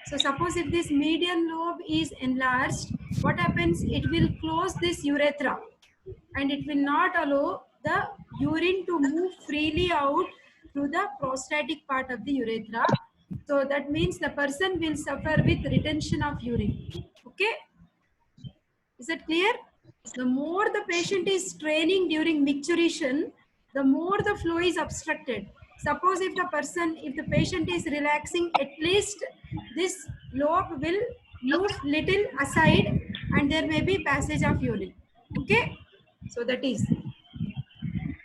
So suppose if this median lobe is enlarged, what happens? It will close this urethra and it will not allow the urine to move freely out through the prostatic part of the urethra. So that means the person will suffer with retention of urine. Okay, is that clear? The more the patient is straining during micturition, the more the flow is obstructed. Suppose if the patient is relaxing, at least this lobe will move little aside and there may be passage of urine. Okay, so that is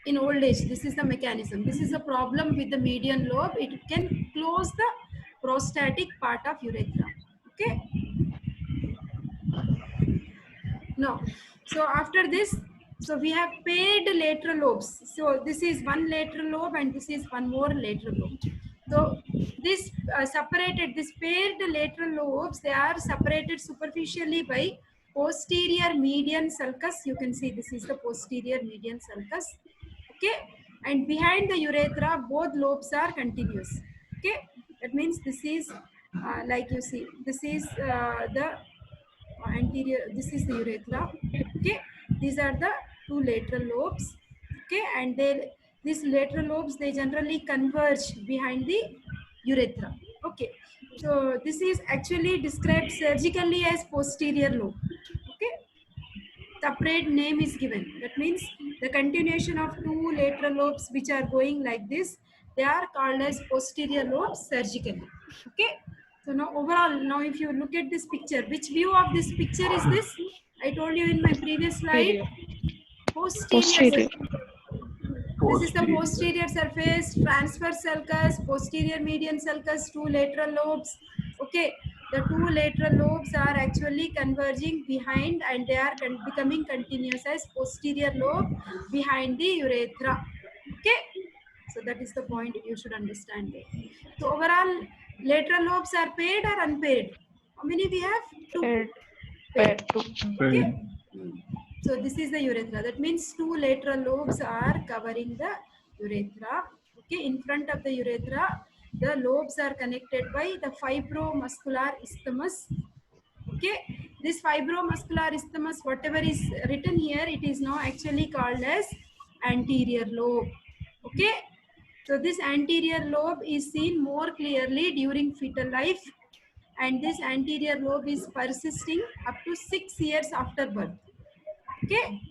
in old age. This is the mechanism. This is a problem with the median lobe. It can close the prostatic part of urethra. Okay. No. So after this, so we have paired lateral lobes. So this is one lateral lobe and this is one more lateral lobe. So this this paired lateral lobes, they are separated superficially by posterior median sulcus. You can see this is the posterior median sulcus. Okay. And behind the urethra, both lobes are continuous. Okay. That means this is like you see, this is the anterior, this is the urethra. Okay, these are the two lateral lobes. Okay, and these lateral lobes, they generally converge behind the urethra. Okay, so this is actually described surgically as posterior lobe. Okay, separate name is given. That means the continuation of two lateral lobes which are going like this, they are called as posterior lobes surgically. Okay, so now overall, now if you look at this picture, which view of this picture is this? I told you in my previous slide, Posterior. posterior. Posterior. This is the posterior surface, transverse sulcus, posterior median sulcus, two lateral lobes. Okay, the two lateral lobes are actually converging behind and they are becoming continuous as posterior lobe behind the urethra. Okay, so that is the point you should understand there. So overall, lateral lobes are paired or unpaired? How many we have? Two. Paired. Paired. Paired too. Okay. So this is the urethra. That means two lateral lobes are covering the urethra. Okay, in front of the urethra, the lobes are connected by the fibromuscular isthmus. Okay, this fibromuscular isthmus, whatever is written here, it is now actually called as anterior lobe. Okay, so this anterior lobe is seen more clearly during fetal life, and this anterior lobe is persisting up to 6 years after birth. Okay,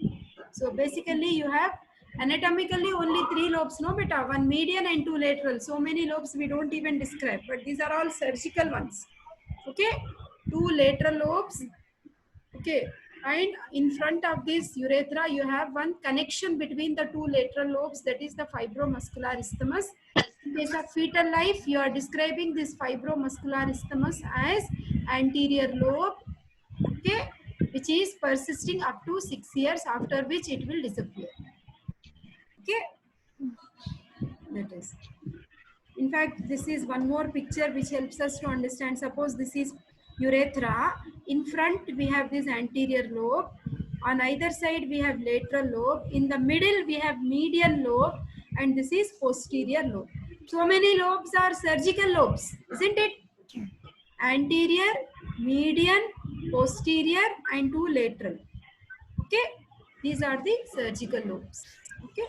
so basically you have anatomically only three lobes, no beta, one median and two lateral. So many lobes we don't even describe, but these are all surgical ones. Okay, two lateral lobes. Okay, and in front of this urethra you have one connection between the two lateral lobes, that is the fibromuscular isthmus. In case of fetal life, you are describing this fibromuscular isthmus as anterior lobe. Okay, which is persisting up to 6 years, after which it will disappear. Okay, that is. In fact, this is one more picture which helps us to understand. Suppose this is urethra. In front we have this anterior lobe. On either side we have lateral lobe. In the middle we have median lobe, and this is posterior lobe. So many lobes are surgical lobes, isn't it? Anterior, median, posterior, and two lateral. Okay, these are the surgical lobes. Okay,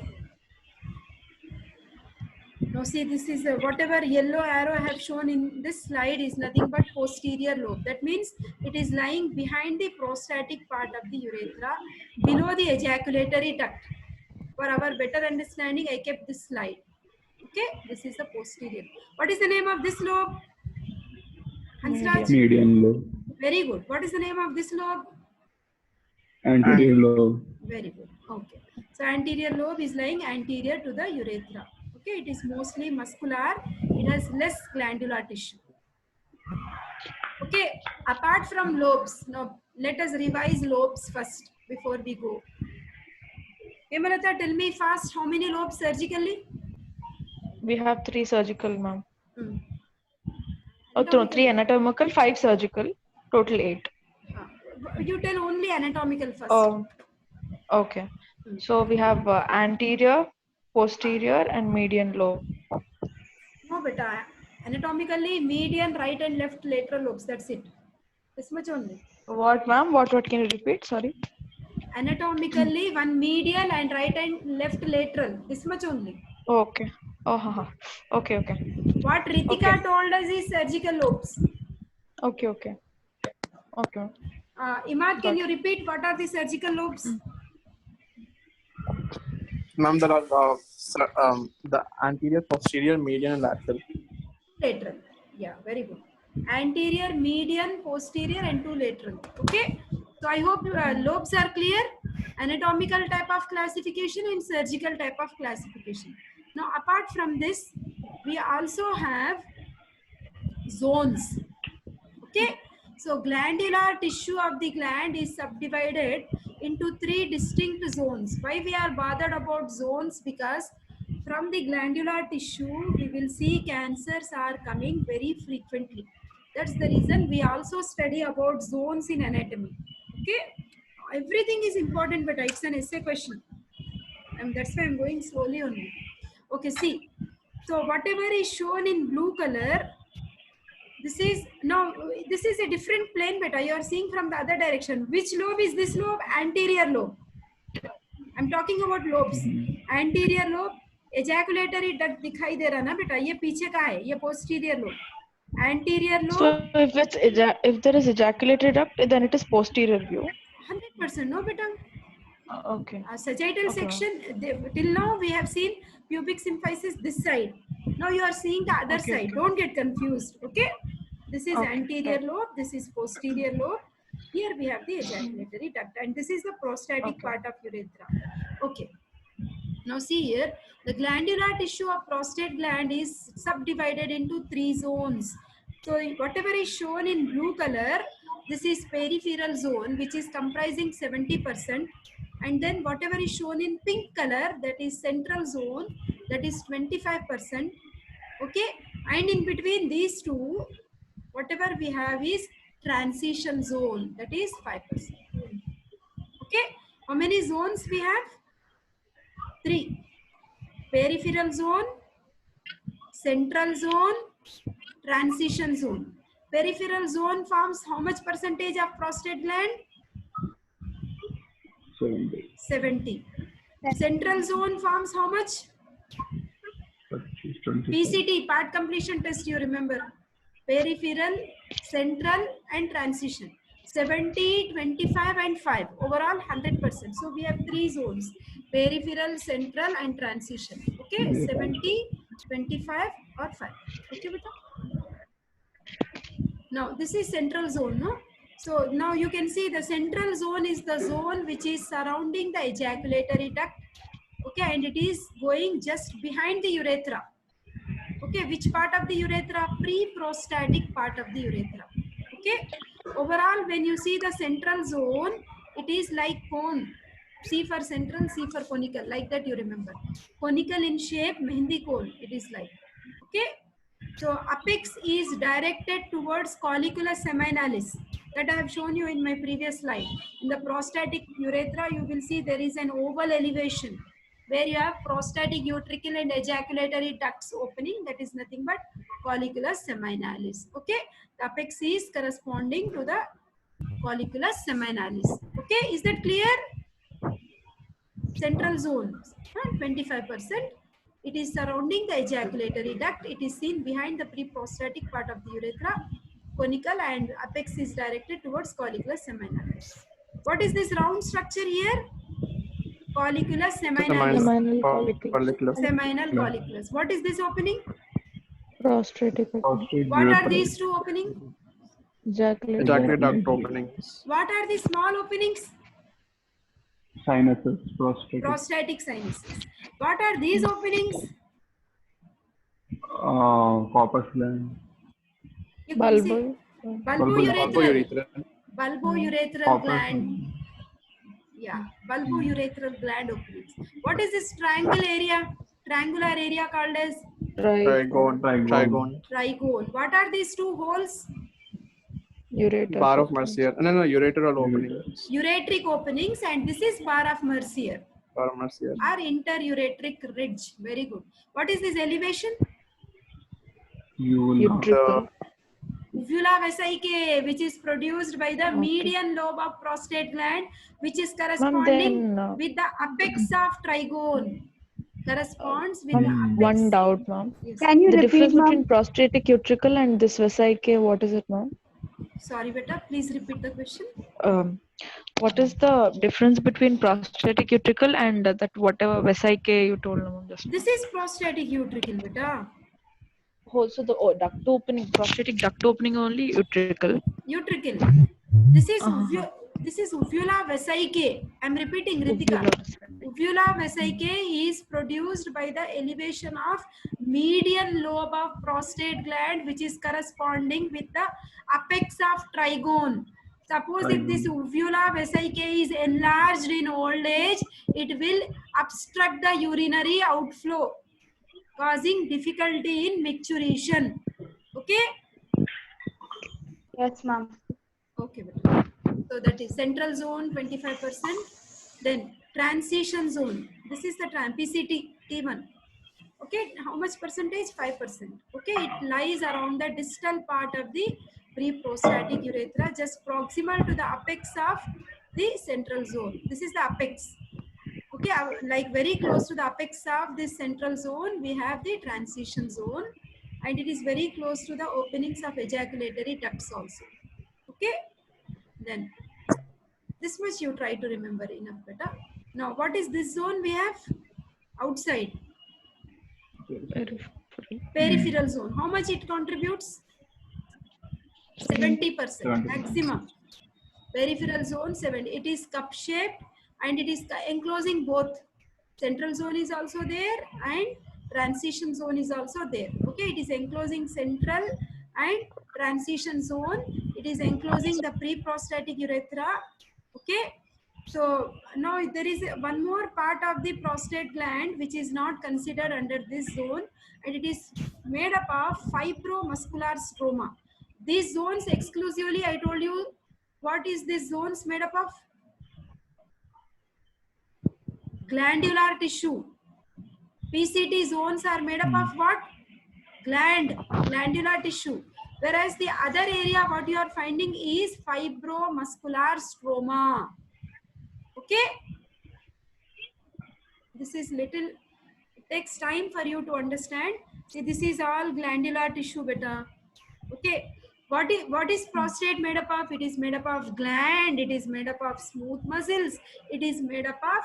now see, this is whatever yellow arrow I have shown in this slide is nothing but posterior lobe. That means it is lying behind the prostatic part of the urethra, below the ejaculatory duct. For our better understanding, I kept this slide. Okay, this is the posterior. What is the name of this lobe? Hansraj? Median. Median lobe. Very good. What is the name of this lobe? Anterior lobe. Very good. Okay. So anterior lobe is lying anterior to the urethra. Okay. It is mostly muscular. It has less glandular tissue. Okay. Apart from lobes, now let us revise lobes first before we go. Hemalata, tell me fast, how many lobes surgically? We have 3 surgical, ma'am. Oh, no, Anatomical. 3 anatomical, 5 surgical, total 8. You tell only anatomical first. Oh, okay. So we have anterior, posterior, and median lobe. No, beta. Anatomically, median right and left lateral lobes. That's it. This much only. What, ma'am? What can you repeat? Sorry. Anatomically, one medial and right and left lateral. This much only. Okay. Oh, haha. Okay, okay. What Ritika Okay. told us is surgical lobes. Okay, okay. Okay. Imad, can Got you repeat what are the surgical lobes? Ma'am, there are the anterior, posterior, median, and lateral. Lateral. Yeah, very good. Anterior, median, posterior, and two lateral. Okay. So I hope lobes are clear. Anatomical type of classification and surgical type of classification. Now, apart from this, we also have zones. Okay. So glandular tissue of the gland is subdivided into three distinct zones. Why we are bothered about zones? Because from the glandular tissue, we will see cancers are coming very frequently. That's the reason we also study about zones in anatomy. Okay. Everything is important, but it's an essay question. And that's why I'm going slowly only. Okay, see. So whatever is shown in blue color, this is a different plane beta. You are seeing from the other direction. Which lobe is this lobe? Anterior lobe. I'm talking about lobes. Anterior lobe, ejaculatory duct दिखाई दे रहा ना बेटा? ये पीछे का है, ये posterior lobe. Anterior lobe. So if there is ejaculatory duct, then it is posterior view. 100%, no beta. Okay. Sagittal Okay, section. Till now we have seen pubic symphysis this side. Now you are seeing the other Okay, side. okay. Don't get confused. Okay. This is Okay, anterior okay. lobe. This is posterior lobe. Here we have the ejaculatory duct, and this is the prostatic Okay. part of urethra. Okay. Now see here, the glandular tissue of prostate gland is subdivided into three zones. So whatever is shown in blue color, this is peripheral zone, which is comprising 70%. And then whatever is shown in pink color, that is central zone, that is 25%. Okay. And in between these two, whatever we have is transition zone, that is 5%. Okay. How many zones we have? 3. Peripheral zone, central zone, transition zone. Peripheral zone forms how much percentage of prostate gland? 70. Central zone forms how much? PCT, part completion test, you remember. Peripheral, central, and transition. 70, 25, and 5. Overall 100%. So we have 3 zones. Peripheral, central, and transition. Okay, 70, 25, or 5. Okay, beta? Now this is central zone, no? So now you can see the central zone is the zone which is surrounding the ejaculatory duct. Okay, and it is going just behind the urethra. Okay, which part of the urethra? Pre-prostatic part of the urethra. Okay, overall when you see the central zone, it is like cone. C for central, C for conical, like that you remember. Conical in shape, Mehndi cone, it is like. Okay, so apex is directed towards colliculus seminalis that I have shown you in my previous slide. In the prostatic urethra, you will see there is an oval elevation where you have prostatic utricle and ejaculatory ducts opening. That is nothing but colliculus seminalis. Okay, the apex is corresponding to the colliculus seminalis. Okay, is that clear? Central zone, 25%. It is surrounding the ejaculatory duct. It is seen behind the pre-prostatic part of the urethra. Conical and apex is directed towards colliculus seminalis. What is this round structure here? Colliculus seminalis. Seminal follicle. Seminal colliculus. What is this opening? Prostatic. What are these two openings? Ejaculatory duct openings. What are the small openings? Sinuses, prostatic. Prostatic sinuses. What are these openings? Corpus gland. Bulbo. Bulbourethral. Bulbourethral Corpus gland. Yeah, bulbourethral gland openings. What is this triangle area? Triangular area called as Trigone. trigone. What are these two holes? Ureter. Bar of Mercier. No, ureteral openings. Ureteric openings, and this is bar of Mercier. Bar of Mercier. Or interureteric ridge. Very good. What is this elevation? Uvula. Utricle. Uvula vesicae, which is produced by the Okay. median lobe of prostate gland, which is Ma'am, corresponding then with the apex of trigone. Corresponds with the ma'am, apex. one doubt, ma'am. Yes. Can you The repeat, difference ma'am? between prostatic utricle and this vesicae, what is it, ma'am? Sorry, beta. Please repeat the question. What is the difference between prostatic utricle and that whatever vesicae you told, ma'am, just now? This is prostatic utricle, beta. Also the duct opening, prostatic duct opening only utricle. Utricle. This is Uh-huh. this is uvula vesicae. I'm repeating, Ritika. Uvula vesicae is produced by the elevation of median lobe of prostate gland, which is corresponding with the apex of trigone. Suppose if this uvula vesicae is enlarged in old age, it will obstruct the urinary outflow, causing difficulty in micturition. Okay? Yes, ma'am. Okay, beta. So that is central zone 25%. Then transition zone. This is the PCT T1. Okay, how much percentage? 5%. Okay, it lies around the distal part of the pre-prostatic urethra, just proximal to the apex of the central zone. This is the apex. Okay, like very close to the apex of this central zone, we have the transition zone, and it is very close to the openings of ejaculatory ducts also. Okay, then this much you try to remember enough, beta. Now, what is this zone we have? Outside. Peripheral zone. How much it contributes? 70%. 70%. Maximum. Peripheral zone 70. It is cup shaped and it is enclosing both. Central zone is also there and transition zone is also there. Okay, it is enclosing central and transition zone. It is enclosing the pre-prostatic urethra. Okay, so now there is one more part of the prostate gland which is not considered under this zone, and it is made up of fibromuscular stroma. These zones exclusively, I told you, what is this zones made up of? Glandular tissue. PCT zones are made up of what? Glandular tissue. Whereas the other area what you are finding is fibromuscular stroma. Okay? This is little, it takes time for you to understand. See, this is all glandular tissue, beta. Okay. What is prostate made up of? It is made up of gland. It is made up of smooth muscles. It is made up of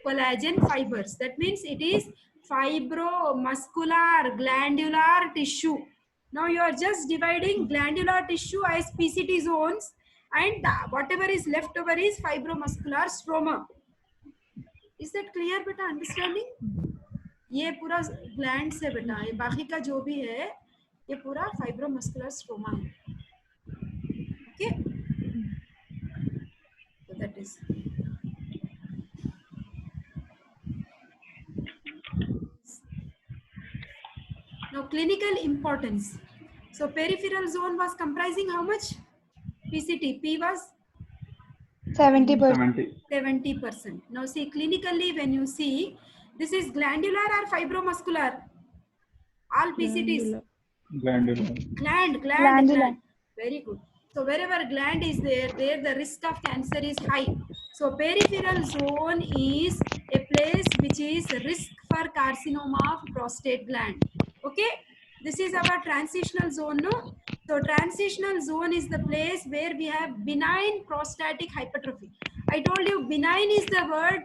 collagen fibers. That means it is fibromuscular glandular tissue. Now you are just dividing glandular tissue as PCT zones, and whatever is left over is fibromuscular stroma. Is that clear, beta? Understanding? ये पूरा gland से बेटा, ये बाकी का जो भी है ये पूरा फाइब्रोमस्कुलर स्ट्रोमा है. Okay, so that is. Now clinical importance. So peripheral zone was comprising how much? PCT. P was 70%. 70%. Now see, clinically when you see, this is glandular or fibromuscular? All PCTs. Glandular. Gland. Very good. So wherever gland is there the risk of cancer is high. So peripheral zone is a place which is risk for carcinoma of prostate gland. Okay, this is our transitional zone, no? So transitional zone is the place where we have benign prostatic hypertrophy. I told you benign is the word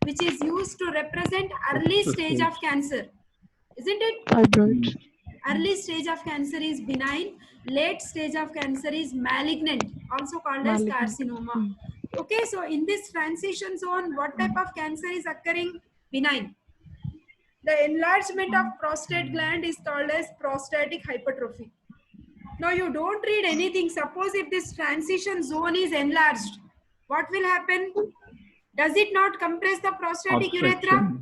which is used to represent early stage of cancer, isn't it? Fibroids. Early stage of cancer is benign, late stage of cancer is malignant, also called as carcinoma. Okay, so in this transition zone, what type of cancer is occurring? Benign. The enlargement of prostate gland is called as prostatic hypertrophy. Now you don't read anything. Suppose if this transition zone is enlarged, what will happen? Does it not compress the prostatic urethra?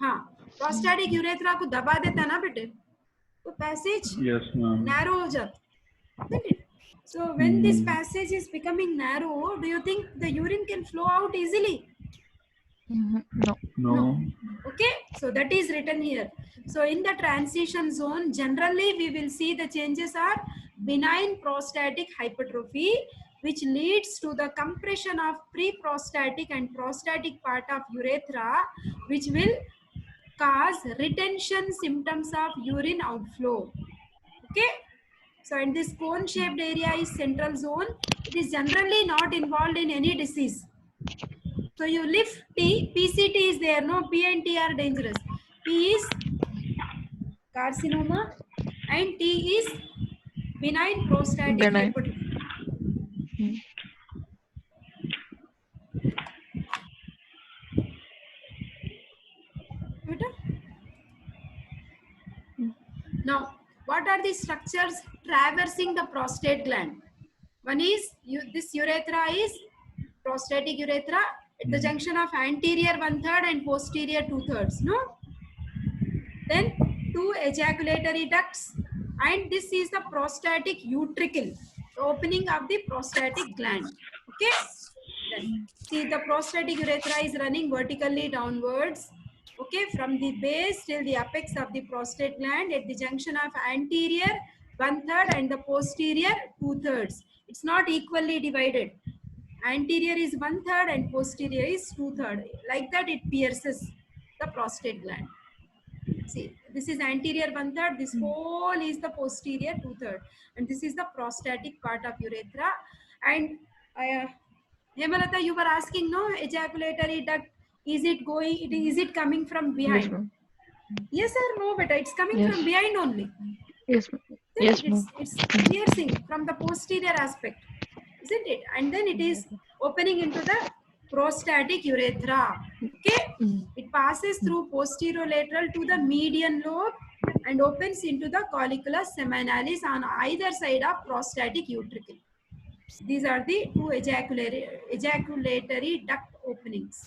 हाँ, prostatic urethra को दबा देता ना बेटे, तो passage narrow हो जाता, isn't it? So when this passage is becoming narrow, do you think the urine can flow out easily? No. No. Okay, so that is written here. So in the transition zone, generally we will see the changes are benign prostatic hypertrophy, which leads to the compression of pre-prostatic and prostatic part of urethra, which will cause retention symptoms of urine outflow. Okay, so in this cone shaped area is central zone. It is generally not involved in any disease. So you lift T, PCT is there, no, P and T are dangerous. P is carcinoma and T is benign prostatic Benign. hypertrophy. Now, what are the structures traversing the prostate gland? One is this urethra is prostatic urethra at the junction of anterior 1/3 and posterior 2/3. No. Then two ejaculatory ducts, and this is the prostatic utricle, the opening of the prostatic gland. Okay. Then see the prostatic urethra is running vertically downwards. Okay, from the base till the apex of the prostate gland at the junction of anterior 1/3 and the posterior 2/3. It's not equally divided. Anterior is 1/3 and posterior is 2/3. Like that, it pierces the prostate gland. See, this is anterior 1/3. This whole is the posterior 2/3, and this is the prostatic part of urethra. And Hemalata, you were asking, no, ejaculatory duct, is it going? Is it coming from behind? Yes, ma'am. Yes or no, beta? It's coming Yes. from behind only. Yes, ma'am. Yes, ma'am. It's piercing from the posterior aspect, isn't it? And then it is opening into the prostatic urethra. Okay, it passes through posterolateral to the median lobe and opens into the colliculus seminalis on either side of prostatic utricle. These are the two ejaculatory duct openings.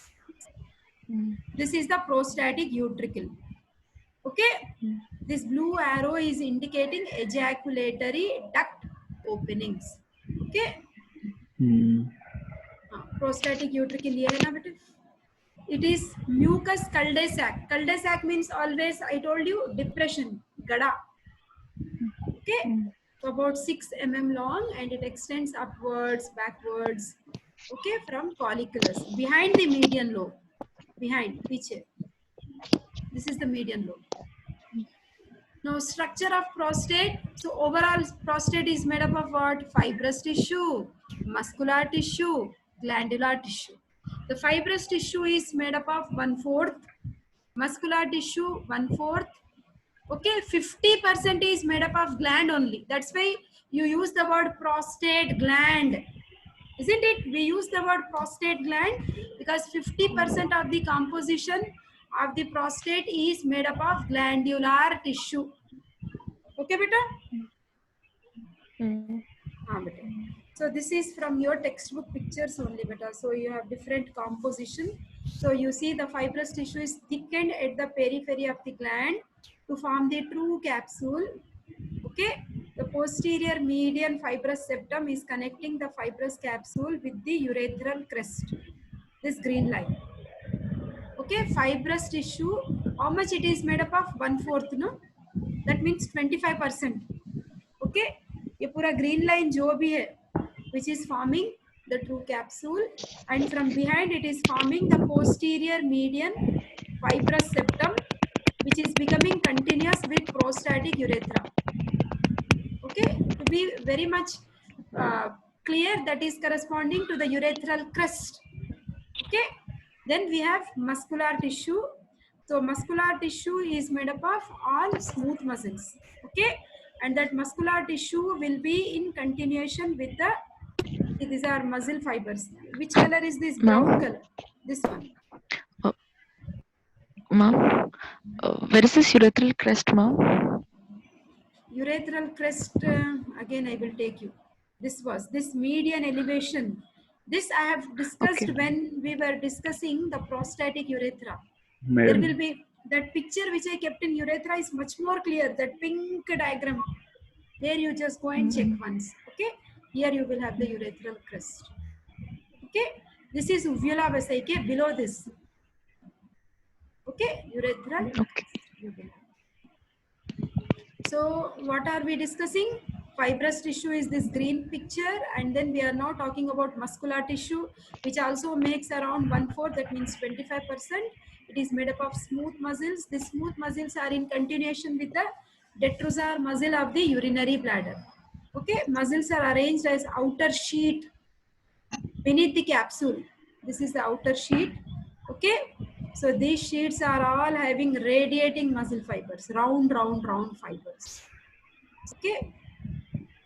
This is the prostatic utricle. Okay, this blue arrow is indicating ejaculatory duct openings. Okay, prostatic utricle ये है ना बेटे? It is mucus cul-de-sac. Cul-de-sac means always, I told you, depression, gada. Okay, so about 6 mm long, and it extends upwards, backwards. Okay, from colliculus behind the median lobe. Behind, piche. This is the median lobe. Now, structure of prostate. So, overall prostate is made up of what? Fibrous tissue, muscular tissue, glandular tissue. The fibrous tissue is made up of 1/4, muscular tissue 1/4. Okay, 50% is made up of gland only. That's why you use the word prostate gland. Isn't it? We use the word prostate gland because 50% of the composition of the prostate is made up of glandular tissue. Okay, beta? Beta. So this is from your textbook pictures only, beta. So you have different composition. So you see the fibrous tissue is thickened at the periphery of the gland to form the true capsule. Okay, the posterior median fibrous septum is connecting the fibrous capsule with the urethral crest. This green line. Okay, fibrous tissue. How much it is made up of? 1/4, no? That means 25%. Okay, ये पूरा green line जो भी है, which is forming the true capsule, and from behind it is forming the posterior median fibrous septum, which is becoming continuous with prostatic urethra. Okay, to be very much clear, that is corresponding to the urethral crest. Okay, then we have muscular tissue. So muscular tissue is made up of all smooth muscles. Okay, and that muscular tissue will be in continuation with the, these are muscle fibers. Which color is this? Brown color. This one. Ma'am, where is this urethral crest, ma'am? Urethral crest, again I will take you. This was this median elevation. This I have discussed when we were discussing the prostatic urethra. There will be that picture which I kept in urethra is much more clear. That pink diagram. There you just go and check once. Okay. Here you will have the urethral crest. Okay. This is uvula vesicae below this. Okay, urethral. Okay. You will have. So what are we discussing? Fibrous tissue is this green picture, and then we are now talking about muscular tissue, which also makes around 1/4, that means 25%. It is made up of smooth muscles. The smooth muscles are in continuation with the detrusor muscle of the urinary bladder. Okay, muscles are arranged as outer sheet beneath the capsule. This is the outer sheet. Okay, so these sheets are all having radiating muscle fibers, round fibers. Okay,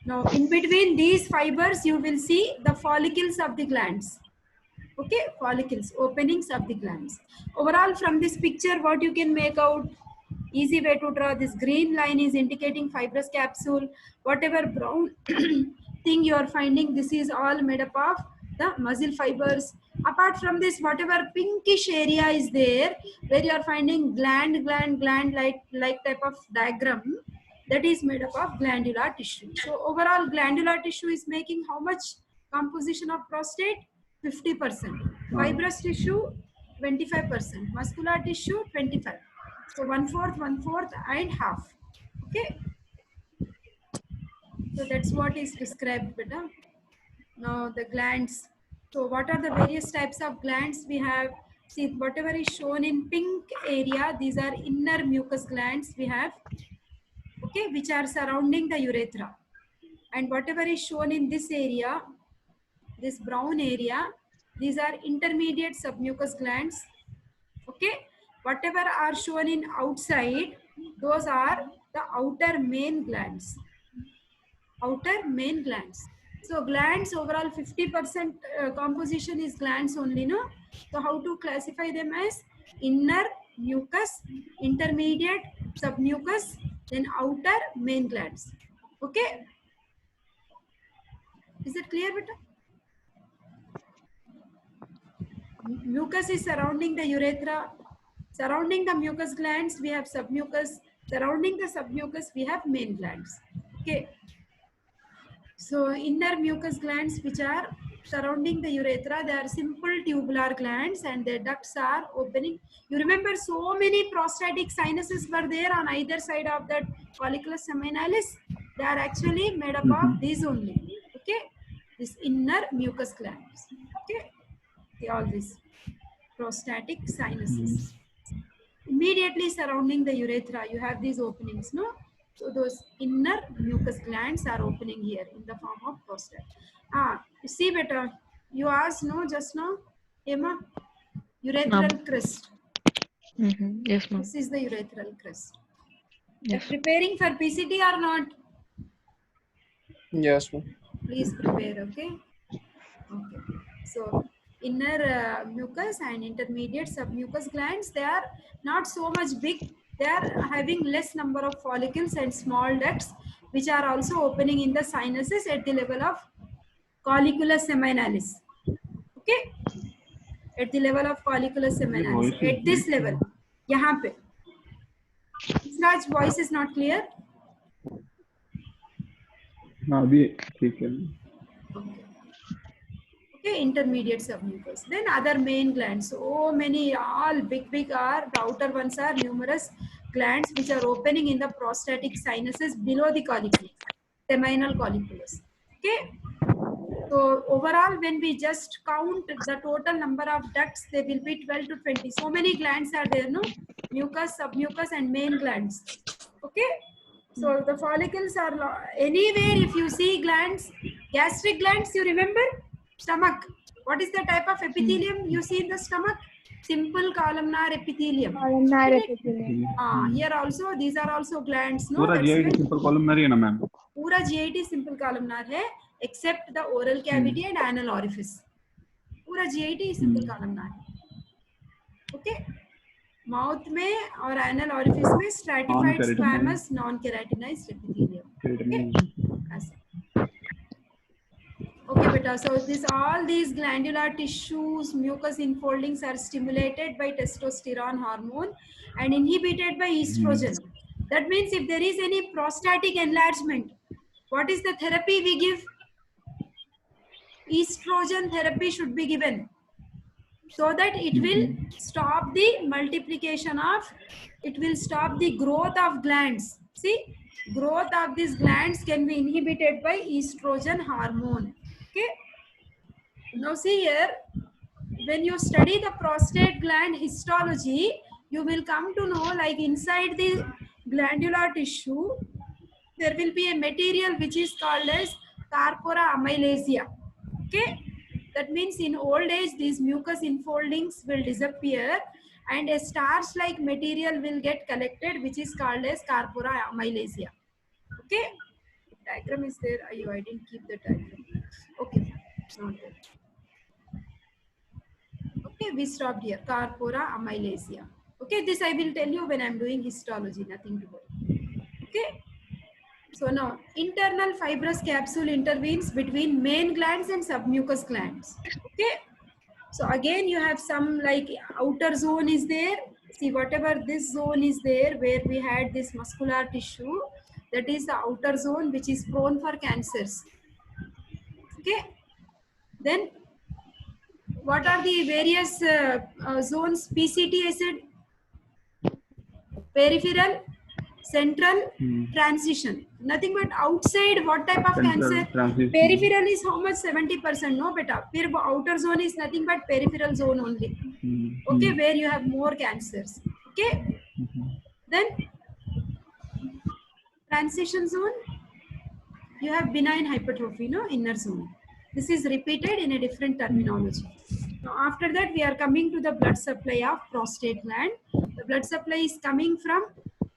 now in between these fibers you will see the follicles of the glands. Okay, follicles, openings of the glands. Overall, from this picture, what you can make out, easy way to draw, this green line is indicating fibrous capsule. Whatever brown thing you are finding, this is all made up of the muscle fibers. Apart from this, whatever pinkish area is there, where you are finding gland like type of diagram, that is made up of glandular tissue. So overall glandular tissue is making how much composition of prostate? 50%. Fibrous tissue 25%. Muscular tissue 25%. So 1/4 and half. Okay. So that's what is described, beta. Now the glands. So what are the various types of glands we have? See, whatever is shown in pink area, these are inner mucous glands we have. Okay, which are surrounding the urethra. And whatever is shown in this area, this brown area, these are intermediate submucous glands. Okay, whatever are shown in outside, those are the outer main glands. Outer main glands. So glands overall 50% composition is glands only, no? So how to classify them as inner mucus, intermediate submucus, then outer main glands. Okay, is it clear, beta? Mucus is surrounding the urethra. Surrounding the mucus glands, we have submucus. Surrounding the submucus, we have main glands. Okay. So inner mucus glands, which are surrounding the urethra, they are simple tubular glands and their ducts are opening. You remember so many prostatic sinuses were there on either side of that colliculus seminalis. They are actually made up of these only. Okay. This inner mucus glands. Okay. All these prostatic sinuses. Immediately surrounding the urethra, you have these openings, no? So those inner mucus glands are opening here in the form of prostate. You see better. You asked, no, just now, Emma, urethral crest. Yes, ma'am. This is the urethral crest. Yes. Preparing for PCT or not? Yes, ma'am. Please prepare, okay? Okay. So inner mucus and intermediate submucous glands, they are not so much big. They are having less number of follicles and small ducts, which are also opening in the sinuses at the level of colliculus seminalis. Okay? At the level of colliculus seminalis. At this level. Yahan pe. Raj, voice is not clear. अभी ठीक है. Okay. Okay, intermediate submucous. Then other main glands. So many, all big are, the outer ones are numerous glands which are opening in the prostatic sinuses below the colliculus, seminal colliculus. Okay. So overall, when we just count the total number of ducts, they will be 12 to 20. So many glands are there, no? Mucus, submucus, and main glands. Okay. So the follicles are anywhere. If you see glands, gastric glands, you remember? Stomach. What is the type of epithelium you see in the stomach? Simple columnar epithelium. Columnar epithelium. Here also, these are also glands. No, पूरा GIT simple columnar है ना ma'am? पूरा GIT simple columnar है, except the oral cavity and anal orifice. पूरा GIT simple columnar है. Okay. Mouth में और anal orifice में stratified squamous non-keratinized epithelium. Okay. Okay, beta. So all these glandular tissues, mucous infoldings are stimulated by testosterone hormone and inhibited by estrogen. That means if there is any prostatic enlargement, what is the therapy we give? Estrogen therapy should be given. so that it will stop the multiplication of, it will stop the growth of glands. See, growth of these glands can be inhibited by estrogen hormone. Okay. Now see here, when you study the prostate gland histology, you will come to know, like inside the glandular tissue, there will be a material which is called as corpora amylasia. Okay, that means in old age these mucus enfoldings will disappear and a starch-like material will get collected, which is called as corpora amylasia. Okay, diagram is there. I didn't keep the diagram. Okay, not there. Okay, we stopped here. Corpora amylasia. Okay, this I will tell you when I'm doing histology, nothing to worry. Okay. So now, internal fibrous capsule intervenes between main glands and submucous glands. Okay. So again, you have some like outer zone is there. See, whatever this zone is there where we had this muscular tissue, that is the outer zone which is prone for cancers. Okay. Then what are the various zones? PCT, I said peripheral, central, transition. Nothing but outside. What type of Central, cancer? transition. Peripheral is how much? 70%. No, beta. Outer zone is nothing but peripheral zone only. Okay, where you have more cancers. Okay. Then transition zone, you have benign hypertrophy, no, inner zone. This is repeated in a different terminology. Now, after that, we are coming to the blood supply of prostate gland. The blood supply is coming from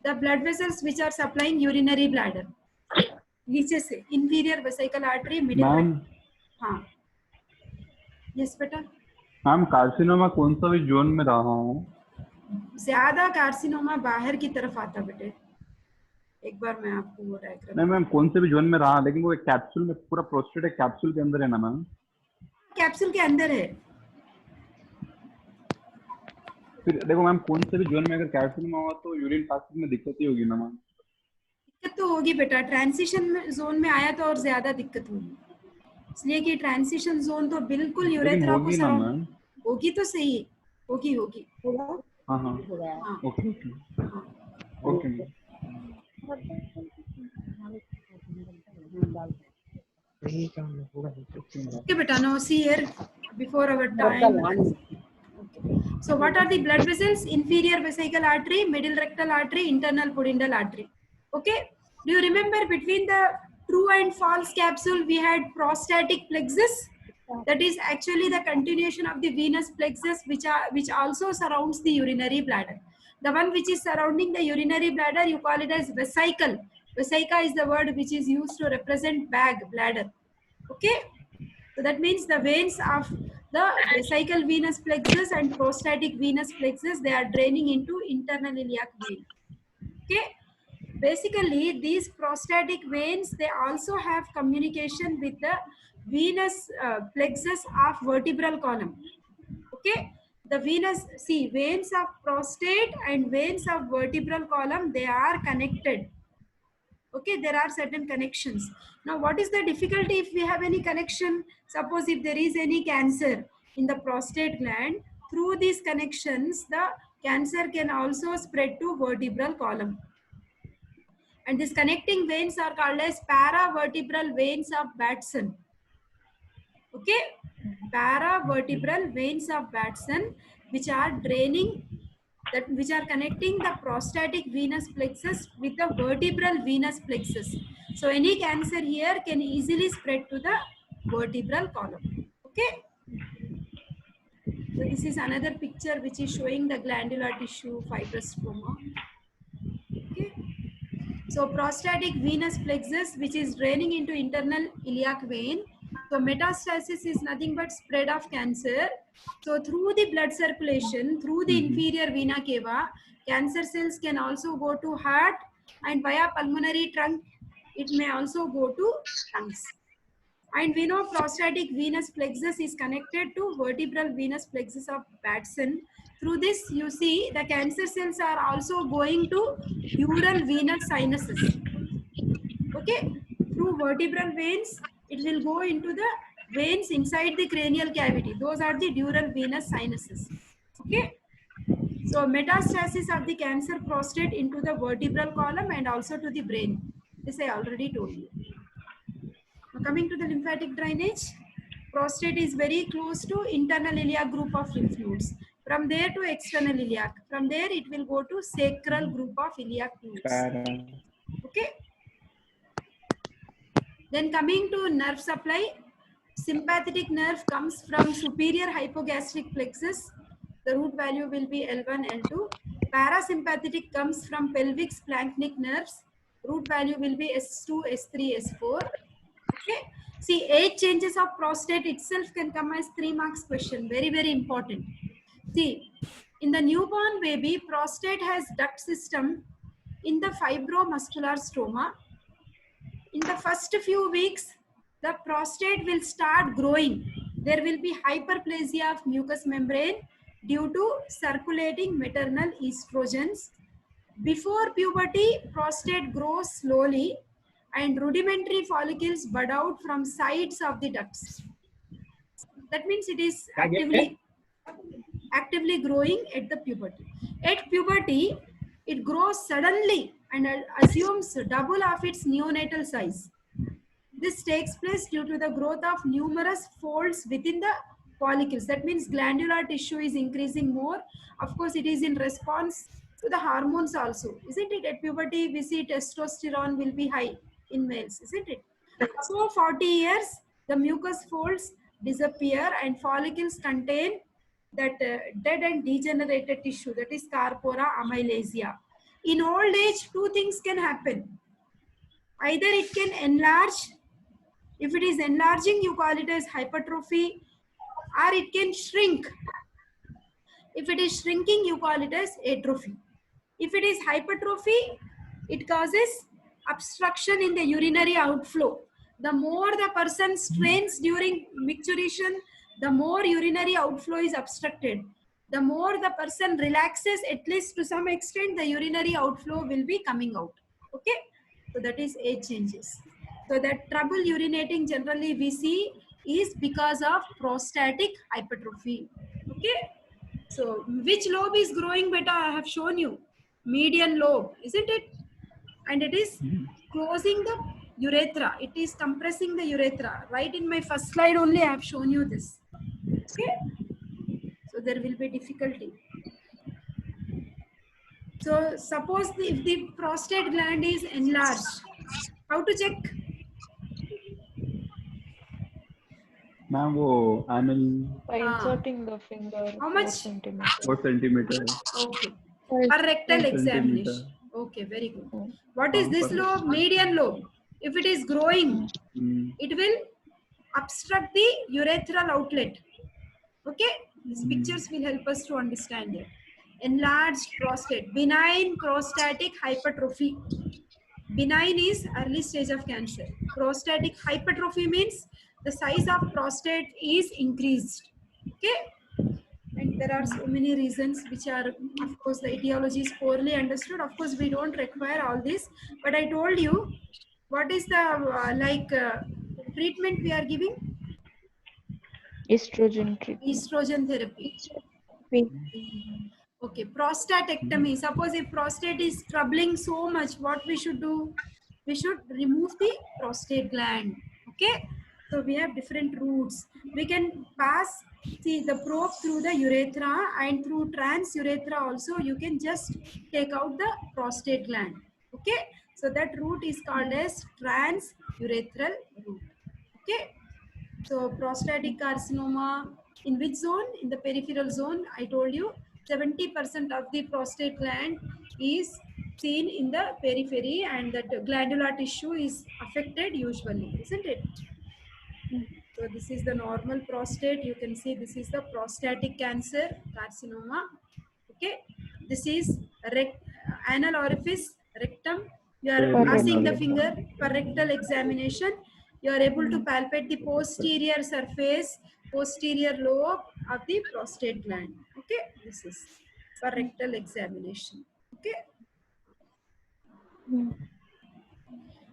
the blood vessels which are supplying urinary bladder. नीचे से inferior vesical artery, middle. Ma'am हाँ. Yes, बेटा. Ma'am carcinoma कौन सा भी zone में रहा हूँ? ज्यादा कार्सिनोमा बाहर की तरफ आता बेटे. एक बार मैं आपको वो डायग्राम. नहीं मैम, कौन से भी जोन में रहा, लेकिन वो एक कैप्सूल में, पूरा प्रोस्टेट एक कैप्सूल के अंदर है ना मैम? कैप्सूल के अंदर है. फिर देखो मैम, कौन से भी जोन में अगर कैप्सूल में हुआ तो यूरिन पासिंग में दिक्कत ही होगी ना मैम? दिक्कत तो होगी बेटा. ट्रांजिशन जोन में आया तो और ज्यादा दिक्कत होगी, इसलिए कि ट्रांजिशन जोन तो बिल्कुल यूरेथ्रा को सराउंड होगी. तो सही है, होगी होगी. हाँ हाँ, okay okay ma'am. Okay, beta. Now see here, before our time. Okay. So what are the blood vessels? Inferior vesical artery, middle rectal artery, internal pudendal artery. Okay. Do you remember between the true and false capsule we had prostatic plexus? That is actually the continuation of the venous plexus, which also surrounds the urinary bladder. The one which is surrounding the urinary bladder, you call it as vesicle. Vesica is the word which is used to represent bag, bladder. Okay. So that means the veins of the vesical venous plexus and prostatic venous plexus, they are draining into internal iliac vein. Okay. Basically, these prostatic veins, they also have communication with the venous plexus of vertebral column. Okay. The venous, see, veins of prostate and veins of vertebral column, they are connected. Okay, there are certain connections. Now, what is the difficulty if we have any connection? Suppose if there is any cancer in the prostate gland, through these connections, the cancer can also spread to vertebral column. And these connecting veins are called as paravertebral veins of Batson. Okay, paravertebral veins of Batson, which are draining, which are connecting the prostatic venous plexus with the vertebral venous plexus. So any cancer here can easily spread to the vertebral column. Okay. So this is another picture which is showing the glandular tissue fibrosarcoma. Okay. So prostatic venous plexus, which is draining into internal iliac vein. So metastasis is nothing but spread of cancer. So through the blood circulation, through the inferior vena cava, cancer cells can also go to heart, and via pulmonary trunk, it may also go to lungs. And we know prostatic venous plexus is connected to vertebral venous plexus of Batson. Through this, you see the cancer cells are also going to pleural venous sinuses. Okay, through vertebral veins, it will go into the veins inside the cranial cavity. Those are the dural venous sinuses. Okay. So metastasis of the cancer prostate into the vertebral column and also to the brain. This I already told you. Now coming to the lymphatic drainage, prostate is very close to internal iliac group of lymph nodes. From there to external iliac. From there it will go to sacral group of iliac nodes. Okay. Then coming to nerve supply, sympathetic nerve comes from superior hypogastric plexus. The root value will be L1, L2. Parasympathetic comes from pelvic splanchnic nerves. Root value will be S2, S3, S4. Okay. See, 8 changes of prostate itself can come as 3 marks question. Very, very important. See, in the newborn baby, prostate has duct system in the fibromuscular stroma. In the first few weeks, the prostate will start growing. There will be hyperplasia of mucous membrane due to circulating maternal estrogens. Before puberty, prostate grows slowly and rudimentary follicles bud out from sides of the ducts. That means it is actively growing at the puberty. At puberty, it grows suddenly and assumes double of its neonatal size. This takes place due to the growth of numerous folds within the follicles. That means glandular tissue is increasing more. Of course, it is in response to the hormones also. Isn't it? At puberty, we see testosterone will be high in males. Isn't it? So 40 years, the mucous folds disappear and follicles contain that dead and degenerated tissue, that is Carpora amylasia. In old age, two things can happen. Either it can enlarge. If it is enlarging, you call it as hypertrophy, or it can shrink. If it is shrinking, you call it as atrophy. If it is hypertrophy, it causes obstruction in the urinary outflow. The more the person strains during micturition, the more urinary outflow is obstructed. The more the person relaxes, at least to some extent, the urinary outflow will be coming out. Okay, so that is age changes. So that trouble urinating generally we see is because of prostatic hypertrophy. Okay, so which lobe is growing better? I have shown you. Median lobe, isn't it? And it is closing the urethra. It is compressing the urethra. Right in my first slide only I have shown you this. Okay. So there will be difficulty. So suppose if the prostate gland is enlarged, how to check? Ma'am वो anal By inserting the finger. How much? 4 centimeters. 4 centimeter. Okay. Per rectal examination. Okay, very good. What is this lobe? Median lobe. If it is growing, it will obstruct the urethral outlet. Okay, these pictures will help us to understand it. Enlarged prostate, benign prostatic hypertrophy. Benign is early stage of cancer. Prostatic hypertrophy means the size of prostate is increased. Okay, and there are so many reasons which are, of course, the etiology is poorly understood. Of course, we don't require all this, but I told you what is the treatment we are giving. Estrogen treatment. Estrogen therapy. Okay, prostatectomy. Suppose if prostate is troubling so much, what we should do? We should remove the prostate gland. Okay, so we have different routes. We can pass the probe through the urethra, and through transurethra also you can just take out the prostate gland. Okay, so that route is called as transurethral route. Okay, so prostatic carcinoma in which zone? In the peripheral zone. I told you 70% of the prostate gland is seen in the periphery, and that glandular tissue is affected usually, isn't it? So this is the normal prostate. You can see this is the prostatic cancer carcinoma. Okay, this is anal orifice, rectum. You are passing the finger for rectal examination. You are able to palpate the posterior surface, posterior lobe of the prostate gland. Okay, this is for rectal examination. Okay.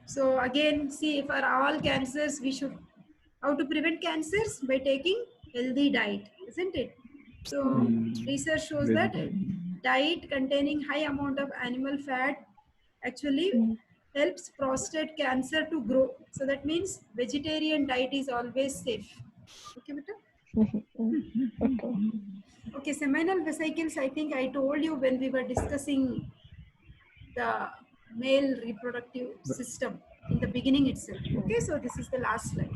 So again, see, for all cancers we should How to prevent cancers? By taking healthy diet, isn't it? So research shows that diet containing high amount of animal fat actually helps prostate cancer to grow. So that means vegetarian diet is always safe. Okay, beta? Okay. Okay, seminal vesicles, I think I told you when we were discussing the male reproductive system in the beginning itself. Okay, so this is the last slide.